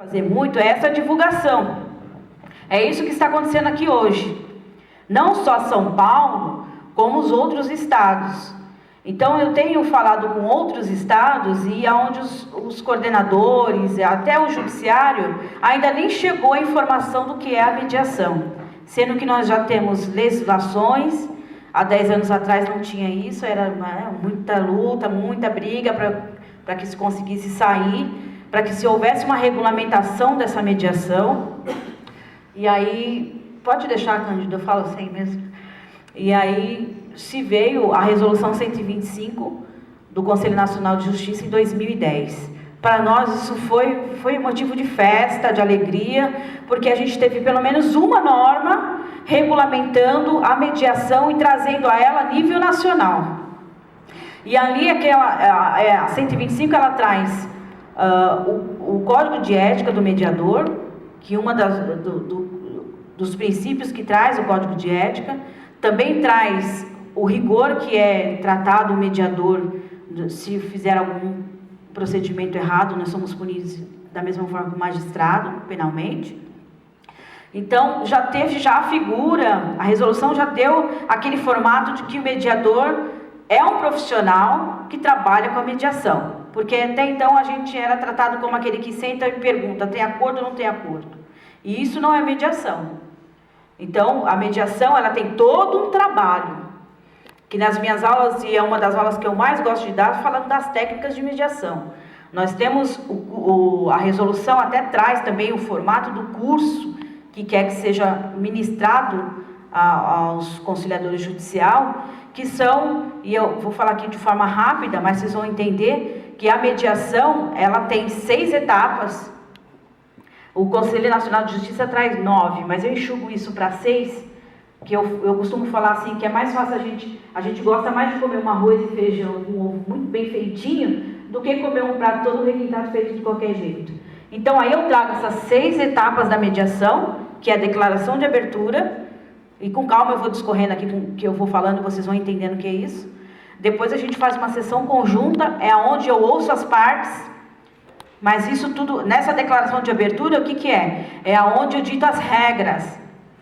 fazer muito é essa divulgação. É isso que está acontecendo aqui hoje. Não só São Paulo, como os outros estados. Então, eu tenho falado com outros estados e aonde os coordenadores, até o judiciário, ainda nem chegou a informação do que é a mediação. Sendo que nós já temos legislações, há 10 anos atrás não tinha isso, era muita luta, muita briga para que se conseguisse sair, para que se houvesse uma regulamentação dessa mediação. E aí, pode deixar, Cândido, eu falo assim mesmo. E aí se veio a Resolução 125 do Conselho Nacional de Justiça em 2010. Para nós isso foi motivo de festa, de alegria, porque a gente teve pelo menos uma norma regulamentando a mediação e trazendo a ela a nível nacional. E ali a 125 ela traz o Código de Ética do Mediador, que uma dos princípios que traz o Código de Ética, também traz o rigor que é tratado o mediador se fizer algum procedimento errado, nós somos punidos da mesma forma que o magistrado, penalmente. Então, já a figura, a resolução já deu aquele formato de que o mediador é um profissional que trabalha com a mediação. Porque até então a gente era tratado como aquele que senta e pergunta, tem acordo ou não tem acordo? E isso não é mediação. Então, a mediação, ela tem todo um trabalho, que nas minhas aulas, e é uma das aulas que eu mais gosto de dar, falando das técnicas de mediação. Nós temos, a resolução até traz também o formato do curso, que quer que seja ministrado aos conciliadores judicial, que são, e eu vou falar aqui de forma rápida, mas vocês vão entender, que a mediação, ela tem 6 etapas. O Conselho Nacional de Justiça traz 9, mas eu enxugo isso para 6, que eu costumo falar assim, que é mais fácil a gente gosta mais de comer um arroz e feijão com um ovo muito bem feitinho, do que comer um prato todo requintado feito de qualquer jeito. Então aí eu trago essas 6 etapas da mediação, que é a declaração de abertura, e com calma eu vou discorrendo aqui, que eu vou falando, vocês vão entendendo o que é isso. Depois a gente faz uma sessão conjunta, é onde eu ouço as partes. Mas isso tudo, nessa declaração de abertura, o que é? É aonde eu dito as regras.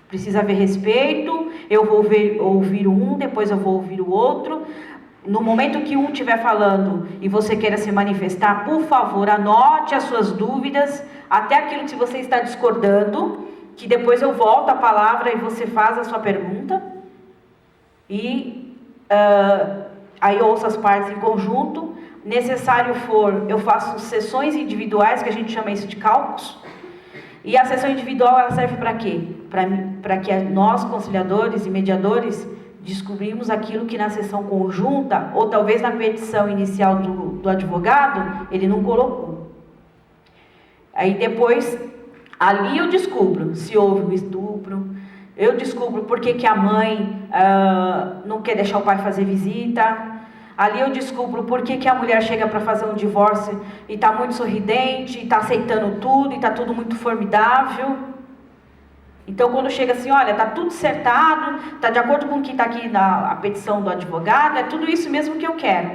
Precisa haver respeito, eu vou ouvir um, depois eu vou ouvir o outro. No momento que um estiver falando e você queira se manifestar, por favor, anote as suas dúvidas, até aquilo que você está discordando, que depois eu volto a palavra e você faz a sua pergunta. E aí eu ouço as partes em conjunto. Necessário for, eu faço sessões individuais, que a gente chama isso de cálculos. E a sessão individual, ela serve para quê? Para que nós, conciliadores e mediadores, descobrimos aquilo que na sessão conjunta, ou talvez na petição inicial do advogado, ele não colocou. Aí depois, ali eu descubro se houve um estupro, eu descubro por que a mãe não quer deixar o pai fazer visita. Ali eu descubro por que a mulher chega para fazer um divórcio e está muito sorridente, e está aceitando tudo, e está tudo muito formidável. Então, quando chega assim, olha, está tudo acertado, está de acordo com o que está aqui na petição do advogado, é tudo isso mesmo que eu quero.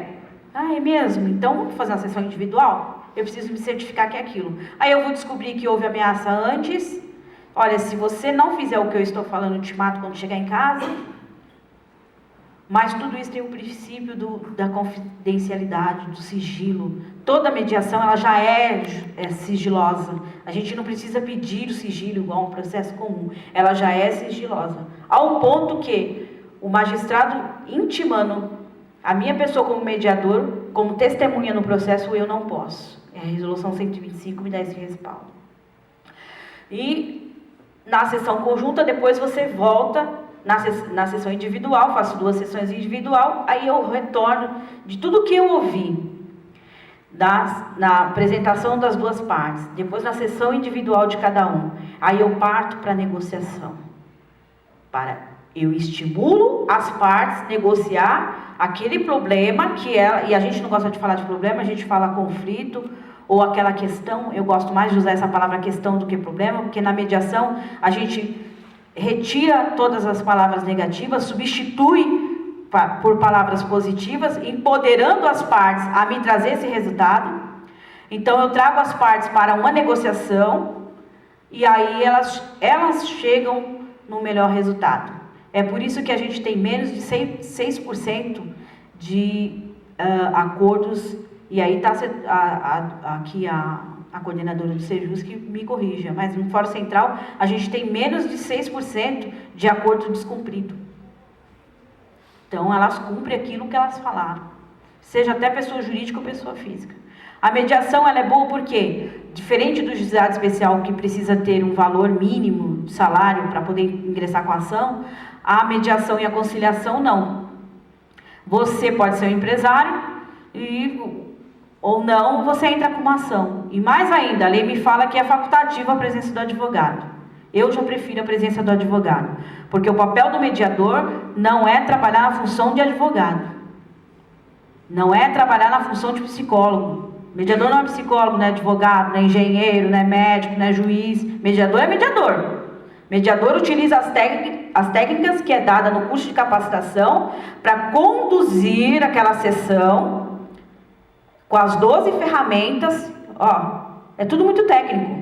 Ah, é mesmo? Então, vamos fazer uma sessão individual? Eu preciso me certificar que é aquilo. Aí eu vou descobrir que houve ameaça antes. Olha, se você não fizer o que eu estou falando, eu te mato quando chegar em casa. Mas tudo isso tem o princípio da confidencialidade, do sigilo. Toda mediação ela já é sigilosa. A gente não precisa pedir o sigilo igual a um processo comum. Ela já é sigilosa. Ao ponto que o magistrado intimando a minha pessoa como mediador, como testemunha no processo, eu não posso. A resolução 125 me dá esse respaldo. E na sessão conjunta, depois você volta. Na sessão individual, faço 2 sessões individual, aí eu retorno de tudo que eu ouvi na apresentação das 2 partes, depois na sessão individual de cada um, aí eu parto para a negociação. Eu estimulo as partes a negociar aquele problema e a gente não gosta de falar de problema, a gente fala conflito, ou aquela questão. Eu gosto mais de usar essa palavra questão do que problema, porque na mediação a gente retira todas as palavras negativas, substitui por palavras positivas, empoderando as partes a me trazer esse resultado. Então eu trago as partes para uma negociação e aí elas chegam no melhor resultado. É por isso que a gente tem menos de 6% de acordos, e aí está aqui a coordenadora do Sejus que me corrija, mas no Fórum Central a gente tem menos de 6% de acordo descumprido. Então elas cumprem aquilo que elas falaram, seja até pessoa jurídica ou pessoa física. A mediação ela é boa porque, diferente do juizado especial que precisa ter um valor mínimo de salário para poder ingressar com a ação, a mediação e a conciliação não. Você pode ser um empresário ou não, você entra com uma ação. E mais ainda, a lei me fala que é facultativa a presença do advogado. Eu já prefiro a presença do advogado, porque o papel do mediador não é trabalhar na função de advogado. Não é trabalhar na função de psicólogo. Mediador não é psicólogo, não é advogado, não é engenheiro, não é médico, não é juiz. Mediador é mediador. Mediador utiliza as técnicas que é dada no curso de capacitação para conduzir aquela sessão com as 12 ferramentas. É tudo muito técnico.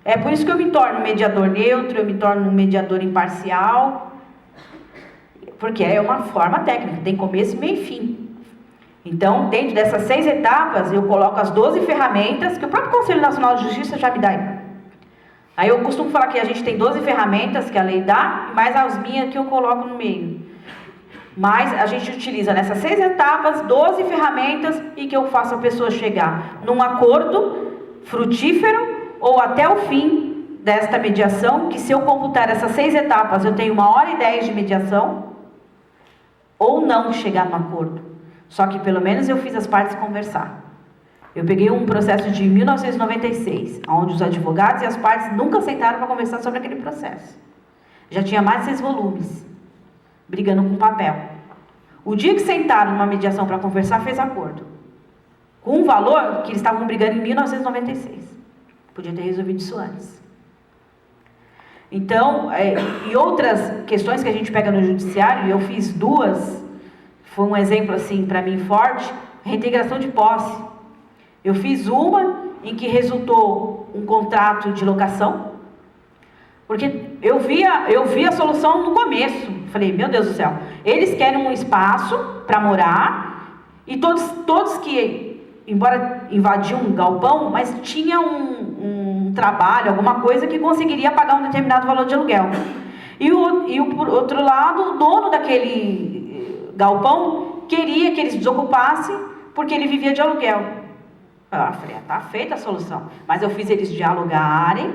É por isso que eu me torno um mediador neutro, eu me torno um mediador imparcial, porque é uma forma técnica, tem começo, meio e fim. Então, dentro dessas 6 etapas, eu coloco as 12 ferramentas que o próprio Conselho Nacional de Justiça já me dá. Aí eu costumo falar que a gente tem 12 ferramentas que a lei dá, mais as minhas que eu coloco no meio. Mas a gente utiliza nessas 6 etapas, 12 ferramentas e que eu faço a pessoa chegar num acordo frutífero ou até o fim desta mediação, que se eu computar essas 6 etapas, eu tenho 1h10 de mediação, ou não chegar no acordo. Só que pelo menos eu fiz as partes conversar. Eu peguei um processo de 1996, onde os advogados e as partes nunca sentaram para conversar sobre aquele processo. Já tinha mais de 6 volumes, brigando com papel. O dia que sentaram numa mediação para conversar, fez acordo. Com um valor que eles estavam brigando em 1996. Podia ter resolvido isso antes. Então, e outras questões que a gente pega no judiciário, eu fiz 2, foi um exemplo assim para mim forte, reintegração de posse. Eu fiz uma em que resultou um contrato de locação, porque eu vi a solução no começo. Falei, meu Deus do céu, eles querem um espaço para morar, e todos que, embora invadiam um galpão, mas tinha um trabalho, alguma coisa que conseguiria pagar um determinado valor de aluguel. E por outro lado, o dono daquele galpão queria que eles desocupassem, porque ele vivia de aluguel. Eu falei, tá feita a solução. Mas eu fiz eles dialogarem,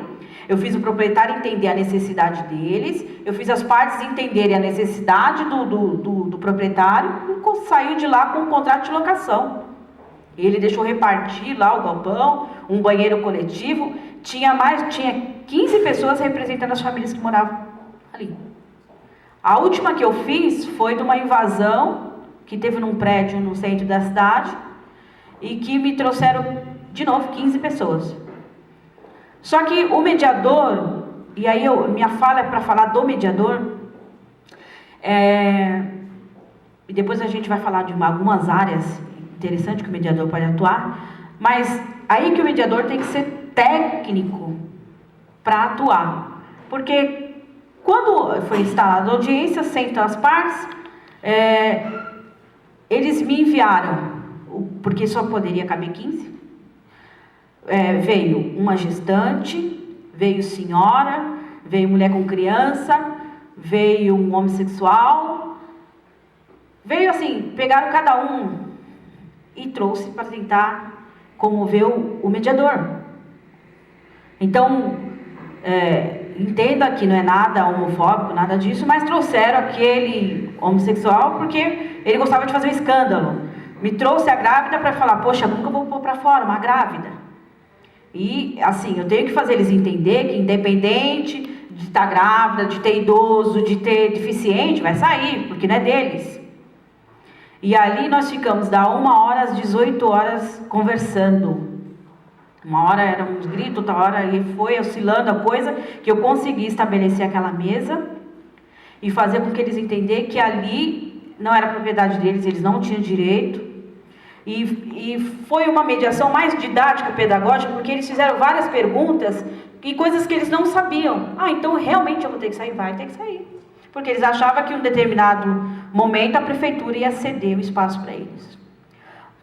eu fiz o proprietário entender a necessidade deles, eu fiz as partes entenderem a necessidade do proprietário, e saiu de lá com um contrato de locação. Ele deixou repartir lá o galpão, um banheiro coletivo, tinha 15 pessoas representando as famílias que moravam ali. A última que eu fiz foi de uma invasão que teve num prédio no centro da cidade, e que me trouxeram, de novo, 15 pessoas. Só que o mediador, e aí minha fala é para falar do mediador, e depois a gente vai falar de algumas áreas interessantes que o mediador pode atuar, mas aí que o mediador tem que ser técnico para atuar. Porque quando foi instalada a audiência, sentam as partes, eles me enviaram, porque só poderia caber 15, veio uma gestante, veio senhora, veio mulher com criança, veio um homossexual, veio assim, pegaram cada um e trouxe para tentar comover o mediador. Então, entenda que não é nada homofóbico, nada disso, mas trouxeram aquele homossexual porque ele gostava de fazer um escândalo. Me trouxe a grávida para falar, poxa, nunca vou pôr para fora uma grávida. E, assim, eu tenho que fazer eles entender que independente de estar grávida, de ter idoso, de ter deficiente, vai sair, porque não é deles. E ali nós ficamos da 1h às 18h conversando. Uma hora era uns gritos, outra hora e foi oscilando a coisa, que eu consegui estabelecer aquela mesa e fazer com que eles entendessem que ali não era propriedade deles, eles não tinham direito. E foi uma mediação mais didática, pedagógica, porque eles fizeram várias perguntas e coisas que eles não sabiam. Então realmente eu vou ter que sair? Vai ter que sair. Porque eles achavam que em um determinado momento a prefeitura ia ceder o espaço para eles.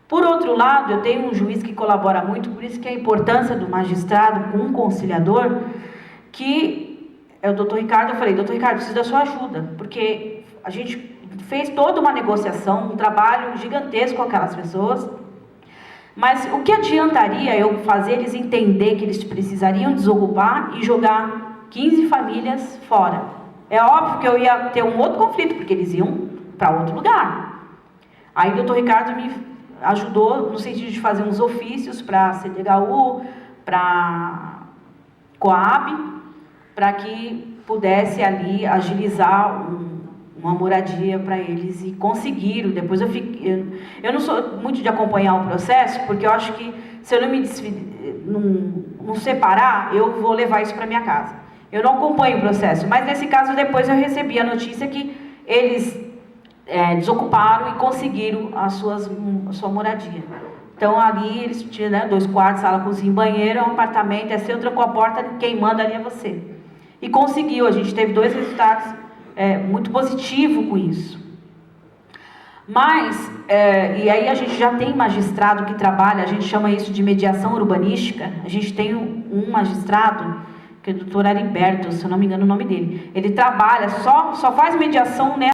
Por outro lado, eu tenho um juiz que colabora muito, por isso que a importância do magistrado com um conciliador, que é o doutor Ricardo. Eu falei, doutor Ricardo, preciso da sua ajuda, porque a gente fez toda uma negociação, um trabalho gigantesco com aquelas pessoas, mas o que adiantaria eu fazer eles entender que eles precisariam desocupar e jogar 15 famílias fora? É óbvio que eu ia ter um outro conflito, porque eles iam para outro lugar. Aí o doutor Ricardo me ajudou no sentido de fazer uns ofícios para a CDHU, para a Coab, para que pudesse ali agilizar uma moradia para eles, e conseguiram. Depois eu não sou muito de acompanhar o processo, porque eu acho que se eu não separar, eu vou levar isso para minha casa. Eu não acompanho o processo, mas nesse caso depois eu recebi a notícia que eles desocuparam e conseguiram a sua moradia. Então ali eles tinham, né, 2 quartos, sala, cozinha, banheiro, um apartamento, você trancou a porta, quem manda ali é você. E conseguiu, a gente teve 2 resultados muito positivos com isso. Mas, e aí a gente já tem magistrado que trabalha, a gente chama isso de mediação urbanística. A gente tem um magistrado, que é o doutor Heriberto, se eu não me engano o nome dele. Ele trabalha, só faz mediação, né?